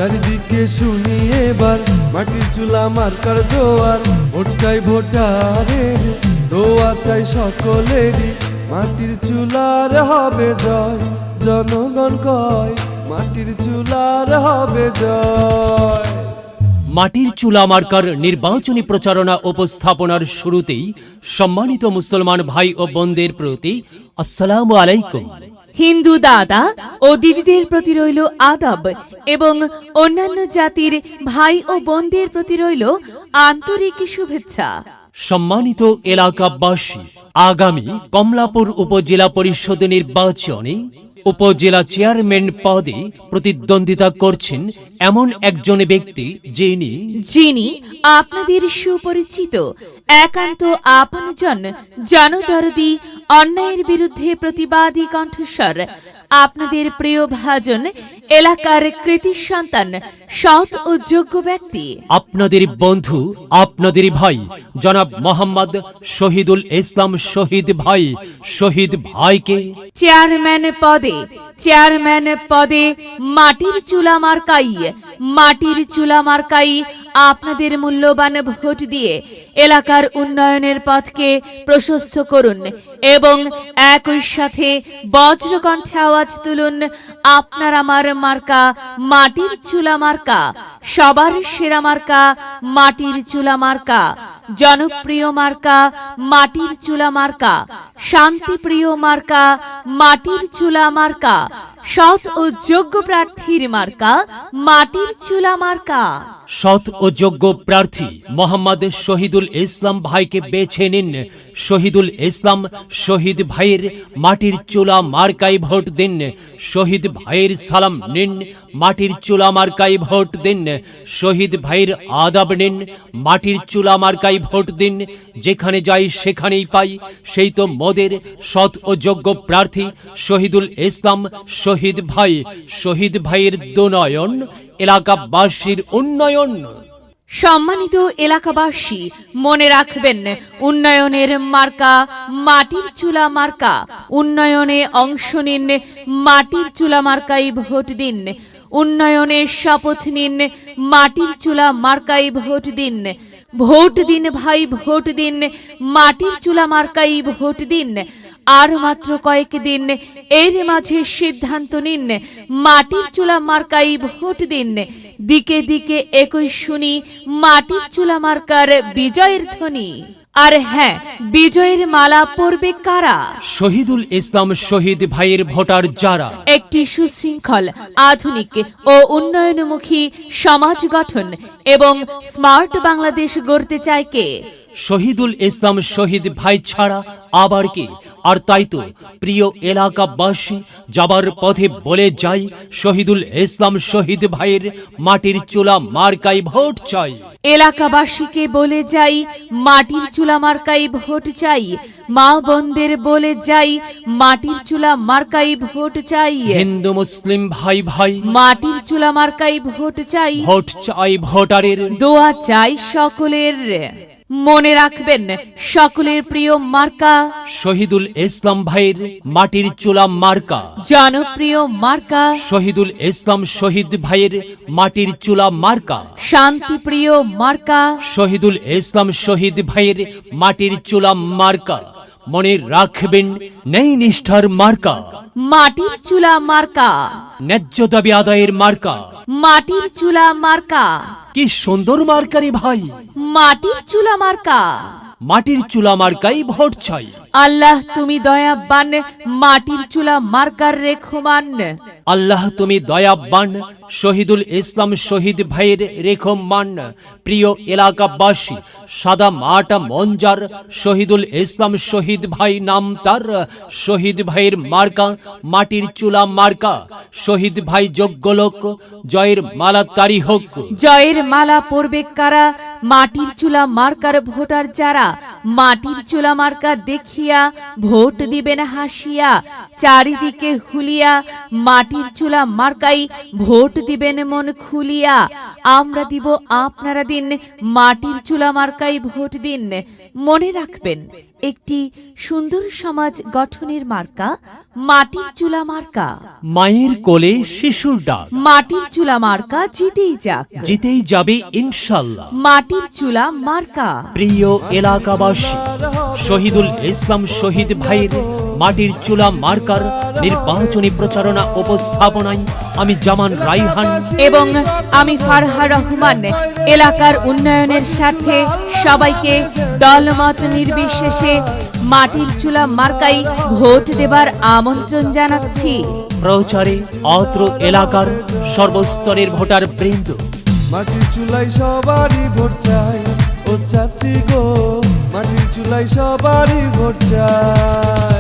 চারিদিকে শুনি এবার মাটির চুলা মার্কার জোয়ার। ভোট চাই ভোটারের, দোয়া চাই সকলেরই, মাটির চুলার হবে জয়। জনগণ কয় মাটির চুলার হবে জয়। মাটির চুলা মার্কার নির্বাচনী প্রচারণা উপস্থাপনার শুরুতেই সম্মানিত মুসলমান ভাই ও বোনদের প্রতি আসসালামু আলাইকুম। হিন্দু দাদা ও দিদিদের প্রতি রইল আদাব এবং অন্যান্য জাতির ভাই ও বোনদের প্রতি রইল আন্তরিক শুভেচ্ছা। সম্মানিত এলাকাবাসী, আগামী কমলাপুর উপজেলা পরিষদ নির্বাচনে উপজেলা চেয়ারম্যান পদে প্রতিদ্বন্দ্বিতা করছেন এমন একজন ব্যক্তি যিনি আপনাদের সুপরিচিত, একান্ত আপনজন, জনদরদি, অন্যায়ের বিরুদ্ধে প্রতিবাদী কণ্ঠস্বর, আপনাদের প্রিয় ভাজন, এলাকার কৃতি সন্তান, সৎ ও যোগ্য ব্যক্তি, আপনাদের বন্ধু, আপনাদের ভাই জনাব মোহাম্মদ শহীদুল ইসলাম শহীদ ভাইকে চেয়ারম্যান পদে মাটির চুলা মার্কাই আপনাদের মূল্যবান ভোট দিয়ে এলাকার উন্নয়নের পথকে প্রশস্ত করুন এবং একই সাথে বজ্রকণ্ঠে আওয়াজ তুলুন, আপনার আমার মার্কা মাটির চুলা মার্কা, সবার সেরা মার্কা মাটির চুলা মার্কা, জনপ্রিয় মার্কা মাটির চুলা মার্কা, শান্তিপ্রিয় মার্কা মাটির চুলা মার্কা, সৎ ও যোগ্য প্রার্থীর মার্কা মাটির চুলা মার্কা। সৎ ও যোগ্য প্রার্থী মোহাম্মদ শহীদুল ইসলাম ভাইকে বেছে নিন। শহীদুল ইসলাম শহীদ ভাইয়ের মাটির চুলা মার্কায় ভোট দিন। শহীদ ভাইয়ের সালাম নিন, মাটির চুলা মার্কায় ভোট দিন। শহীদ ভাইয়ের আদাব নিন, মাটির চুলা মার্কায় ভোট দিন। যেখানে যাই সেখানেই পাই, সেই তো মোদের সৎ ও যোগ্য প্রার্থী শহীদুল ইসলাম শহীদ ভাইয়ের দুনয়ন, এলাকাবাসীর উন্নয়ন। সম্মানিত এলাকাবাসী, মনে রাখবেন, উন্নয়নের মার্কা মাটির চুলা মার্কা। উন্নয়নে অংশ নিন, মাটির চুলা মার্কাই ভোট দিন। উন্নয়নের শপথ নিন, মাটির চুলা মার্কাই ভোট দিন। ভোট দিন ভাই, ভোট দিন, মাটির চুলা মার্কাই ভোট দিন। আর মাত্র কয়েক দিন, এর মাঝে সিদ্ধান্ত নিন, মাটির চুলা মার্কাই ভোট দিন। দিকে দিকে একই শুনি মাটির চুলা মার্কার বিজয়ের ধ্বনি। আর হ্যাঁ, বিজয়ের মালা পরবে কারা? শহীদুল ইসলাম শহীদ ভাইয়ের ভোটার যারা একটি সুশৃঙ্খল, আধুনিক ও উন্নয়নমুখী সমাজ গঠন এবং স্মার্ট বাংলাদেশ গড়তে চায় কে? শহীদুল ইসলাম শহীদ ভাই ছাড়া আবার কে? আর তাই তো প্রিয় এলাকাবাসী, যাবার পথে বলে যাই, শহীদুল ইসলাম শহীদ ভাইয়ের মাটির চুলা মার্কাই ভোট চাই। এলাকাবাসীকে বলে যাই, মাটির চুলা মার্কাই ভোট চাই। মা বোনদের বলে যাই, মাটির চুলা মার্কাই ভোট চাই। হিন্দু মুসলিম ভাই মাটির চুলা মার্কাই ভোট চাই। ভোট চাই ভোটারের, দোয়া চাই সকলের। মনে রাখবেন, সকলের প্রিয় মার্কা শহীদুল ইসলাম ভাইয়ের মাটির চুলা মার্কা, জনপ্রিয় মার্কা শহীদুল ইসলাম শহীদ ভাইয়ের মাটির চুলা মার্কা, শান্তিপ্রিয় মার্কা শহীদুল ইসলাম শহীদ ভাইয়ের মাটির চুলা মার্কা। মনে রাখবেন, নেই নিষ্ঠার মার্কা মাটির চুলা মার্কা, ন্যায্য দাবি আদায়ের মার্কা মাটির চুলা মার্কা। কি সুন্দর মার্কারি ভাই, মাটির চুলা মার্কা। মাটির চুলা মার্কাই ভোট চাই। আল্লাহ তুমি দয়াবান, মাটির চুলা মার্কার রেখমান। আল্লাহ তুমি দয়াবান, শহীদুল ইসলাম শহীদ ভাইয়ের রেখমান। প্রিয় এলাকাবাসী, সাদা মাটা মঞ্জার শহীদুল ইসলাম শহীদ ভাই নাম তার। শহীদ ভাইয়ের মার্কা মাটির চুলা মার্কা। শহীদ ভাই যোগ্য লোক, জয়ের মালা তারি হোক। জয়ের মালা পরবে কারা? মাটির চুলা মার্কার ভোটার যারা। মাটির চুলা মার্কা দেখিয়া ভোট দিবেন হাসিয়া। চারিদিকে হুলিয়া মাটির চুলা মার্কাই ভোট দিবেন মন খুলিয়া। আমরা দিব, আপনারা দিন, মাটির চুলা মার্কাই ভোট দিন। মনে রাখবেন, একটি সুন্দর সমাজ গঠনের মার্কা মাটির চুলা মার্কা। মায়ের কোলে শিশুর ডাক, মাটির চুলা মার্কা জিতেই যাক, জিতেই যাবে ইনশাল্লাহ। মাটির চুলা মার্কা। প্রিয় এলাকাবাসী, শহীদুল ইসলাম শহীদ ভাইয়ের মাটির চুলা মার্কার নির্বাচনী প্রচারণা উপস্থাপনায় আমি জামান রাইহান এবং আমি ফারহা রহমান এলাকার উন্নয়নের স্বার্থে সবাইকে দলমত নির্বিশেষে মাটির চুলা মার্কাই ভোট দেবার আমন্ত্রণ জানাচ্ছি। প্রচারে অত্র এলাকার সর্বস্তরের ভোটার বৃন্দ। মাটির চুলাই সবারই ভোট চাই, ও চাচি গো, মাটির চুলাই সবারই ভোট চাই।